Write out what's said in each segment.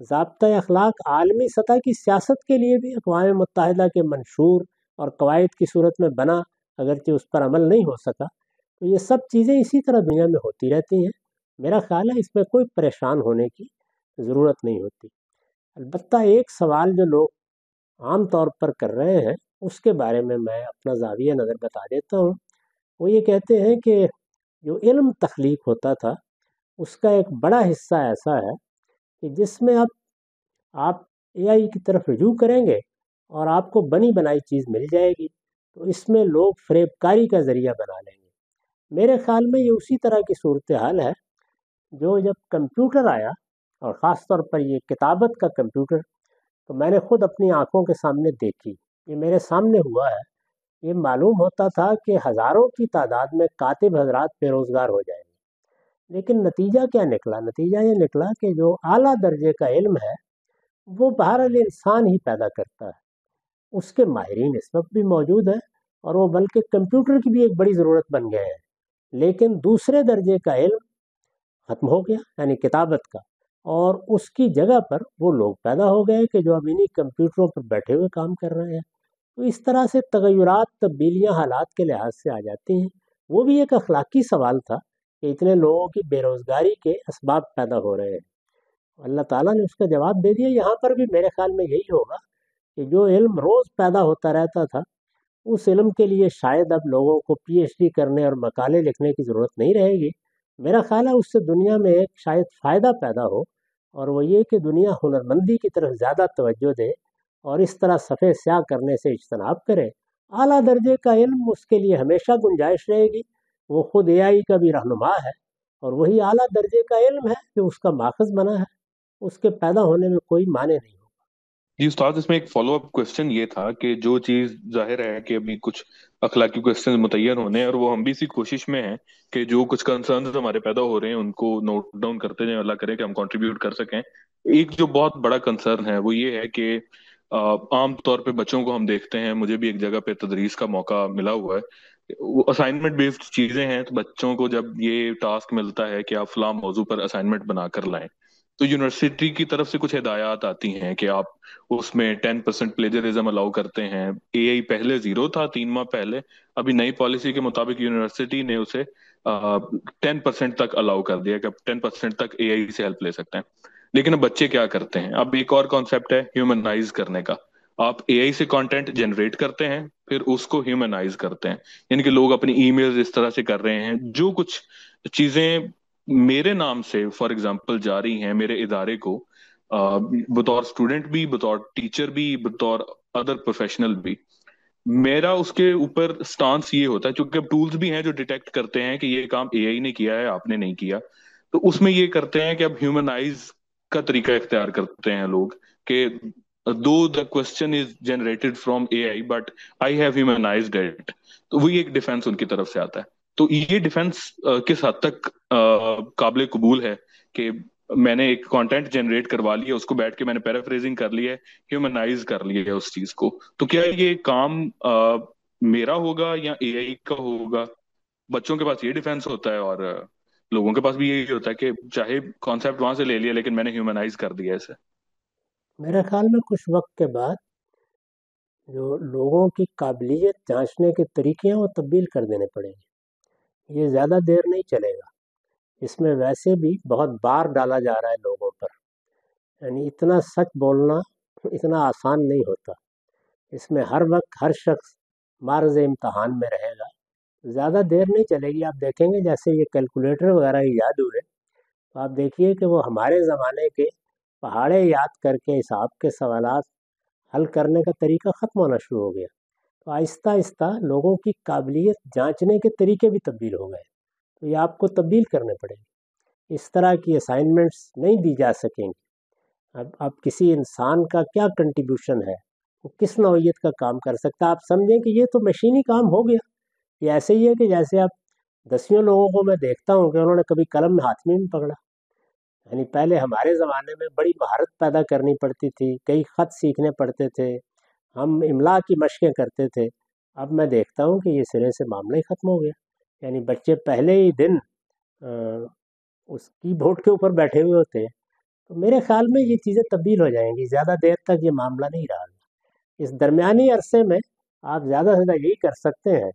ضابطۂ اخلاق عالمی سطح کی سیاست کے لیے بھی اقوام متحدہ کے منشور اور قواعد کی صورت میں بنا، اگرچہ اس پر عمل نہیں ہو سکا، تو یہ سب چیزیں اسی طرح دنیا میں ہوتی رہتی ہیں۔ میرا خیال ہے اس میں کوئی پریشان ہونے کی ضرورت نہیں ہوتی۔ البتہ ایک سوال جو لوگ عام طور پر کر رہے ہیں، اس کے بارے میں اپنا زاویہ نظر بتا دیتا ہوں۔ وہ یہ کہتے ہیں کہ جو علم تخلیق ہوتا تھا، اس کا ایک بڑا حصہ ایسا ہے کہ جس میں اب آپ اے آئی کی طرف رجوع کریں گے اور آپ کو بنی بنائی چیز مل جائے گی، تو اس میں لوگ فریب کاری کا ذریعہ بنا لیں گے۔ میرے خیال میں یہ اسی طرح کی صورتحال ہے جو جب کمپیوٹر آیا، اور خاص طور پر یہ کتابت کا کمپیوٹر، تو میں نے خود اپنی آنکھوں کے سامنے دیکھی، یہ میرے سامنے ہوا ہے۔ یہ معلوم ہوتا تھا کہ ہزاروں کی تعداد میں کاتب حضرات بے روزگار ہو جائیں گے، لیکن نتیجہ کیا نکلا؟ نتیجہ یہ نکلا کہ جو اعلیٰ درجے کا علم ہے وہ بہرحال انسان ہی پیدا کرتا ہے، اس کے ماہرین اس وقت بھی موجود ہیں، اور وہ بلکہ کمپیوٹر کی بھی ایک بڑی ضرورت بن گئے ہیں، لیکن دوسرے درجے کا علم ختم ہو گیا، یعنی کتابت کا، اور اس کی جگہ پر وہ لوگ پیدا ہو گئے کہ جو اب انہی کمپیوٹروں پر بیٹھے ہوئے کام کر رہے ہیں۔ تو اس طرح سے تغیرات، تبدیلیاں حالات کے لحاظ سے آ جاتی ہیں۔ وہ بھی ایک اخلاقی سوال تھا کہ اتنے لوگوں کی بے روزگاری کے اسباب پیدا ہو رہے ہیں۔ اللہ تعالیٰ نے اس کا جواب دے دیا۔ یہاں پر بھی میرے خیال میں یہی ہوگا کہ جو علم روز پیدا ہوتا رہتا تھا، اس علم کے لیے شاید اب لوگوں کو پی ایچ ڈی کرنے اور مقالے لکھنے کی ضرورت نہیں رہے گی۔ میرا خیال ہے اس سے دنیا میں ایک شاید فائدہ پیدا ہو، اور وہ یہ کہ دنیا ہنرمندی کی طرف زیادہ توجہ دے اور اس طرح صفحے سیاہ کرنے سے اجتناب کرے۔ اعلیٰ درجے کا علم اس کے لیے ہمیشہ گنجائش رہے گی، وہ خود اے آئی کا بھی رہنما ہے، اور وہی اعلیٰ درجے کا علم ہے جو اس کا ماخذ بنا ہے، اس کے پیدا ہونے میں کوئی معنی نہیں ہو۔ جی استاد، اس میں ایک فالو اپ کوشچن یہ تھا کہ جو چیز ظاہر ہے کہ ابھی کچھ اخلاقی کوشچن متعین ہونے ہیں، اور وہ ہم بھی اسی کوشش میں ہیں کہ جو کچھ کنسرنز ہمارے پیدا ہو رہے ہیں ان کو نوٹ ڈاؤن کرتے جائیں، اللہ کرے کہ ہم کنٹریبیوٹ کر سکیں۔ ایک جو بہت بڑا کنسرن ہے وہ یہ ہے کہ عام طور پہ بچوں کو ہم دیکھتے ہیں، مجھے بھی ایک جگہ پہ تدریس کا موقع ملا ہوا ہے، وہ اسائنمنٹ بیسڈ چیزیں ہیں، تو بچوں کو جب یہ ٹاسک ملتا ہے کہ آپ فلاں موضوع پر اسائنمنٹ بنا کر لائیں، تو یونیورسٹی کی طرف سے کچھ ہدایات آتی ہیں کہ آپ اس میں 10% پلیجرزم الاؤ کرتے ہیں۔ اے آئی پہلے 0 تھا 3 ماہ پہلے، ابھی نئی پالیسی کے مطابق یونیورسٹی نے اسے 10% تک الاؤ کر دیا کہ اب 10% تک اے آئی سے ہیلپ لے سکتے ہیں۔ لیکن اب بچے کیا کرتے ہیں؟ اب ایک اور کانسیپٹ ہے ہیومنائز کرنے کا۔ آپ اے آئی سے کانٹینٹ جنریٹ کرتے ہیں، پھر اس کو ہیومنائز کرتے ہیں، یعنی کہ لوگ اپنی ای میلز اس طرح سے کر رہے ہیں، جو کچھ چیزیں میرے نام سے فار ایگزامپل جاری ہیں میرے ادارے کو، بطور اسٹوڈنٹ بھی، بطور ٹیچر بھی، بطور ادر پروفیشنل بھی، میرا اس کے اوپر سٹانس یہ ہوتا ہے، چونکہ اب ٹولز بھی ہیں جو ڈیٹیکٹ کرتے ہیں کہ یہ کام اے آئی نے کیا ہے، آپ نے نہیں کیا، تو اس میں یہ کرتے ہیں کہ اب ہیومنائز کا طریقہ اختیار کرتے ہیں لوگ، کہ though the question is generated from A I but I have humanised it, تو وہی ایک ڈیفenس ان کی طرف سے آتا ہے۔ تو یہ ڈیفenس کس حد تک قابل قبول ہے کہ میں نے ایک کانٹینٹ جنریٹ کروا لیا، اس کو بیٹھ کے میں نے پیرافریزنگ کر لیا ہے، ہیومنائز کر لیا ہے اس چیز کو، تو کیا یہ کام میرا ہوگا یا اے آئی کا ہوگا؟ بچوں کے پاس یہ ڈیفenس ہوتا ہے، اور لوگوں کے پاس بھی یہی ہوتا ہے کہ چاہے کانسیپٹ وہاں سے لے لیا لیکن میں نے ہیومنائز کر دیا اسے۔ میرے خیال میں کچھ وقت کے بعد جو لوگوں کی قابلیت جانچنے کے طریقے ہیں وہ تبدیل کر دینے پڑیں گے۔ یہ زیادہ دیر نہیں چلے گا۔ اس میں ویسے بھی بہت بار ڈالا جا رہا ہے لوگوں پر، یعنی اتنا سچ بولنا اتنا آسان نہیں ہوتا۔ اس میں ہر وقت ہر شخص معرض امتحان میں رہے گا۔ زیادہ دیر نہیں چلے گی، آپ دیکھیں گے جیسے یہ کیلکولیٹر وغیرہ ایجاد ہوئے، تو آپ دیکھیے کہ وہ ہمارے زمانے کے پہاڑے یاد کر کے حساب کے سوالات حل کرنے کا طریقہ ختم ہونا شروع ہو گیا۔ تو آہستہ آہستہ لوگوں کی قابلیت جانچنے کے طریقے بھی تبدیل ہو گئے، تو یہ آپ کو تبدیل کرنے پڑیں گے۔ اس طرح کی اسائنمنٹس نہیں دی جا سکیں گی۔ اب کسی انسان کا کیا کنٹریبیوشن ہے، وہ کس نوعیت کا کام کر سکتا ہے؟ آپ سمجھیں کہ یہ تو مشینی کام ہو گیا۔ یہ ایسے ہی ہے کہ جیسے آپ دسیوں لوگوں کو میں دیکھتا ہوں کہ انہوں نے کبھی قلم ہاتھ میں نہیں پکڑا۔ یعنی پہلے ہمارے زمانے میں بڑی مہارت پیدا کرنی پڑتی تھی، کئی خط سیکھنے پڑتے تھے، ہم املا کی مشقیں کرتے تھے۔ اب میں دیکھتا ہوں کہ یہ سرے سے معاملہ ہی ختم ہو گیا۔ یعنی بچے پہلے ہی دن اس کی بورڈ کے اوپر بیٹھے ہوئے ہوتے ہیں، تو میرے خیال میں یہ چیزیں تبدیل ہو جائیں گی، زیادہ دیر تک یہ معاملہ نہیں رہا گا۔ اس درمیانی عرصے میں آپ زیادہ سے زیادہ یہی کر سکتے ہیں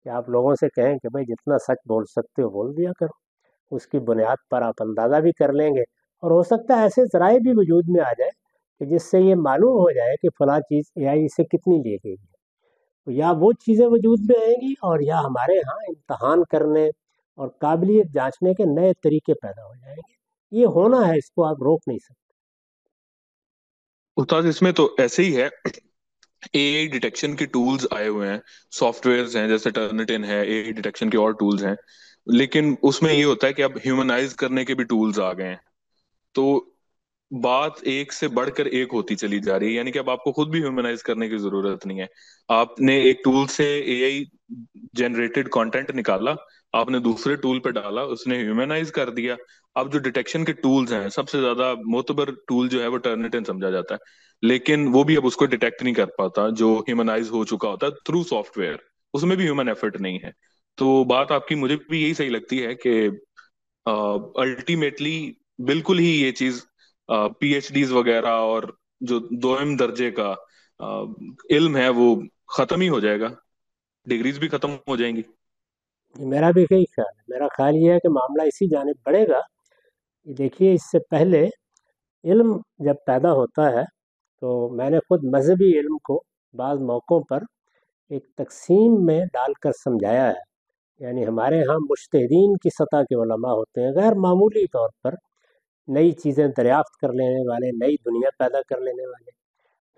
کہ آپ لوگوں سے کہیں کہ بھائی جتنا سچ بول سکتے ہو بول دیا کرو، اس کی بنیاد پر آپ اندازہ بھی کر لیں گے، اور ہو سکتا ہے ایسے ذرائع بھی وجود میں آ جائے کہ جس سے یہ معلوم ہو جائے کہ فلاں چیز اے آئی سے کتنی لی گئی ہے، تو یا وہ چیزیں وجود میں آئیں گی، اور یا ہمارے ہاں امتحان کرنے اور قابلیت جانچنے کے نئے طریقے پیدا ہو جائیں گے۔ یہ ہونا ہے، اس کو آپ روک نہیں سکتے۔ استاد اس میں تو ایسے ہی ہے، اے آئی ڈیٹیکشن کے ٹولز آئے ہوئے ہیں، سافٹ ویئرز ہیں جیسے ٹرنٹن ہے، اے آئی ڈیٹیکشن کے اور ٹولز ہیں، لیکن اس میں یہ ہوتا ہے کہ اب ہیومنائز کرنے کے بھی ٹولز آ گئے ہیں، تو بات ایک سے بڑھ کر ایک ہوتی چلی جا رہی ہے، یعنی کہ اب آپ کو خود بھی ہیومنائز کرنے کی ضرورت نہیں ہے۔ آپ نے ایک ٹول سے اے آئی جنریٹڈ کنٹینٹ نکالا، آپ نے دوسرے ٹول پہ ڈالا، اس نے ہیومنائز کر دیا۔ اب جو ڈیٹیکشن کے ٹولز ہیں، سب سے زیادہ معتبر ٹول جو ہے وہ ٹرنٹن سمجھا جاتا ہے، لیکن وہ بھی اب اس کو ڈیٹیکٹ نہیں کر پاتا جو ہیومنائز ہو چکا ہوتا ہے تھرو سافٹ ویئر، اس میں بھی ہیومن ایفرٹ نہیں ہے۔ تو بات آپ کی مجھے بھی یہی صحیح لگتی ہے کہ الٹیمیٹلی بالکل ہی یہ چیز پی ایچ ڈیز وغیرہ اور جو دوئم درجے کا آ، علم ہے وہ ختم ہی ہو جائے گا، ڈگریز بھی ختم ہو جائیں گی۔ میرا بھی یہی خیال ہے، میرا خیال یہ ہے کہ معاملہ اسی جانب بڑھے گا۔ دیکھیے، اس سے پہلے علم جب پیدا ہوتا ہے تو میں نے خود مذہبی علم کو بعض موقعوں پر ایک تقسیم میں ڈال کر سمجھایا ہے۔ یعنی ہمارے ہاں مجتہدین کی سطح کے علماء ہوتے ہیں، غیر معمولی طور پر نئی چیزیں دریافت کر لینے والے، نئی دنیا پیدا کر لینے والے۔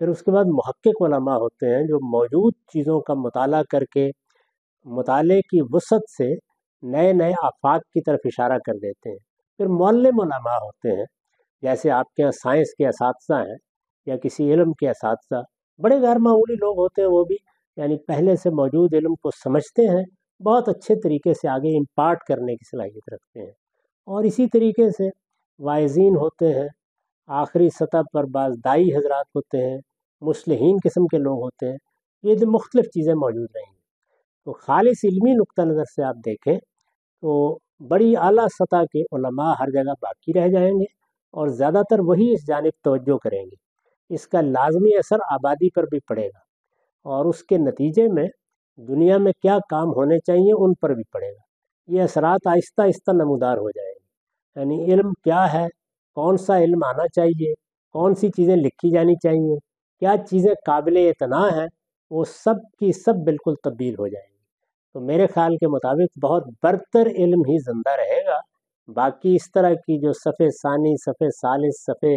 پھر اس کے بعد محقق علماء ہوتے ہیں جو موجود چیزوں کا مطالعہ کر کے مطالعے کی وسعت سے نئے نئے آفاق کی طرف اشارہ کر دیتے ہیں۔ پھر معلم علماء ہوتے ہیں، جیسے آپ کے یہاں سائنس کے اساتذہ ہیں یا کسی علم کے اساتذہ، بڑے غیر معمولی لوگ ہوتے ہیں وہ بھی، یعنی پہلے سے موجود علم کو سمجھتے ہیں، بہت اچھے طریقے سے آگے امپارٹ کرنے کی صلاحیت رکھتے ہیں۔ اور اسی طریقے سے واعظین ہوتے ہیں، آخری سطح پر بعض دائی حضرات ہوتے ہیں، مصلحین قسم کے لوگ ہوتے ہیں، یہ جو مختلف چیزیں موجود رہیں گی۔ تو خالص علمی نقطہ نظر سے آپ دیکھیں تو بڑی اعلیٰ سطح کے علماء ہر جگہ باقی رہ جائیں گے، اور زیادہ تر وہی اس جانب توجہ کریں گے۔ اس کا لازمی اثر آبادی پر بھی پڑے گا، اور اس کے نتیجے میں دنیا میں کیا کام ہونے چاہیے ان پر بھی پڑے گا۔ یہ اثرات آہستہ آہستہ نمودار ہو جائیں گے، یعنی علم کیا ہے، کون سا علم آنا چاہیے، کون سی چیزیں لکھی جانی چاہیے، کیا چیزیں قابل اعتنا ہیں، وہ سب کی سب بالکل تبدیل ہو جائیں گی۔ تو میرے خیال کے مطابق بہت برتر علم ہی زندہ رہے گا، باقی اس طرح کی جو صفحے ثانی، صفحے ثالث، صفحے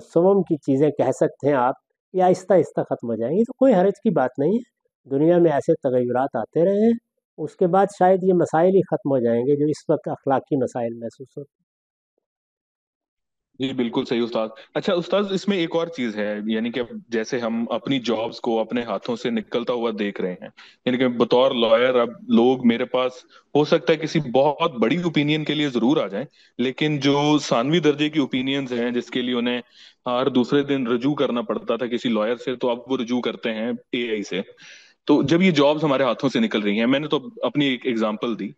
سوم کی چیزیں کہہ سکتے ہیں آپ، یہ آہستہ آہستہ ختم ہو جائیں گی۔ تو کوئی حرج کی بات نہیں ہے، دنیا میں ایسے تغیرات آتے رہے ہیں، اس کے بعد شاید یہ مسائل ہی ختم ہو جائیں گے جو اس وقت اخلاقی مسائل محسوس ہوتے ہیں۔ جی بالکل صحیح استاد۔ اچھا استاد، اس میں ایک اور چیز ہے، یعنی کہ جیسے ہم اپنی جابس کو اپنے ہاتھوں سے نکلتا ہوا دیکھ رہے ہیں، یعنی کہ بطور لائر اب لوگ میرے پاس ہو سکتا ہے کسی بہت بڑی اوپینین کے لیے ضرور آ جائیں، لیکن جو ثانوی درجے کی اوپینینز ہیں جس کے لیے انہیں ہر دوسرے دن رجوع کرنا پڑتا تھا کسی لائر سے، تو اب وہ رجوع کرتے ہیں اے آئی سے۔ تو جب یہ جابس ہمارے ہاتھوں سے نکل رہی ہیں، میں نے تو اپنی ایک ایگزامپل دی،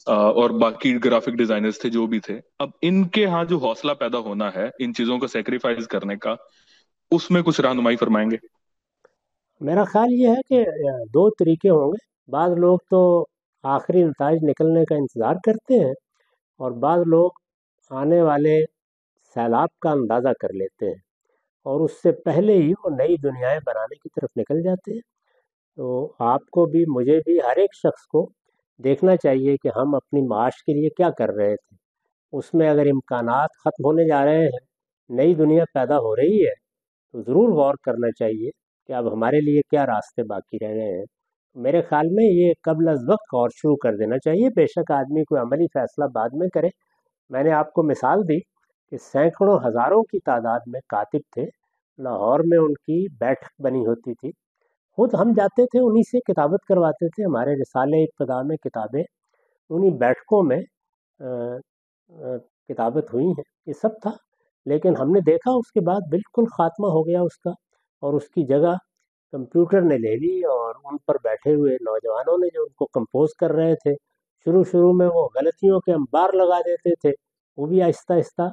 اور باقی گرافک ڈیزائنرز تھے جو بھی تھے، اب ان کے ہاں جو حوصلہ پیدا ہونا ہے ان چیزوں کو سیکریفائز کرنے کا، اس میں کچھ رہنمائی فرمائیں گے؟ میرا خیال یہ ہے کہ دو طریقے ہوں گے۔ بعض لوگ تو آخری نتائج نکلنے کا انتظار کرتے ہیں، اور بعض لوگ آنے والے سیلاب کا اندازہ کر لیتے ہیں، اور اس سے پہلے ہی وہ نئی دنیایں بنانے کی طرف نکل جاتے ہیں۔ تو آپ کو بھی، مجھے بھی، ہر ایک شخص کو دیکھنا چاہیے کہ ہم اپنی معاش کے لیے کیا کر رہے تھے۔ اس میں اگر امکانات ختم ہونے جا رہے ہیں، نئی دنیا پیدا ہو رہی ہے، تو ضرور غور کرنا چاہیے کہ اب ہمارے لیے کیا راستے باقی رہ گئے ہیں۔ میرے خیال میں یہ قبل از وقت غور شروع کر دینا چاہیے، بے شک آدمی کوئی عملی فیصلہ بعد میں کرے۔ میں نے آپ کو مثال دی کہ سینکڑوں ہزاروں کی تعداد میں کاتب تھے، لاہور میں ان کی بیٹھک بنی ہوتی تھی، خود ہم جاتے تھے انہی سے کتابت کرواتے تھے، ہمارے رسالے ابتدا میں کتابیں انہی بیٹھکوں میں کتابت ہوئی ہیں، یہ سب تھا۔ لیکن ہم نے دیکھا اس کے بعد بالکل خاتمہ ہو گیا اس کا، اور اس کی جگہ کمپیوٹر نے لے لی، اور ان پر بیٹھے ہوئے نوجوانوں نے جو ان کو کمپوز کر رہے تھے، شروع میں وہ غلطیوں کے انبار لگا دیتے تھے، وہ بھی آہستہ آہستہ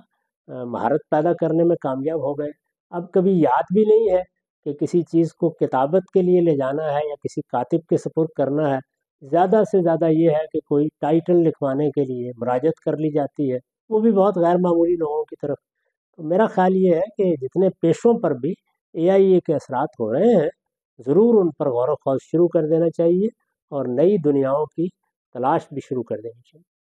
مہارت پیدا کرنے میں کامیاب ہو گئے. اب کبھی یاد بھی نہیں ہے کہ کسی چیز کو کتابت کے لیے لے جانا ہے یا کسی کاتب کے سپرد کرنا ہے. زیادہ سے زیادہ یہ ہے کہ کوئی ٹائٹل لکھوانے کے لیے مراجعت کر لی جاتی ہے، وہ بھی بہت غیر معمولی لوگوں کی طرف. تو میرا خیال یہ ہے کہ جتنے پیشوں پر بھی AI کے اثرات ہو رہے ہیں، ضرور ان پر غور و خوض شروع کر دینا چاہیے اور نئی دنیاؤں کی تلاش بھی شروع کر دینی چاہیے.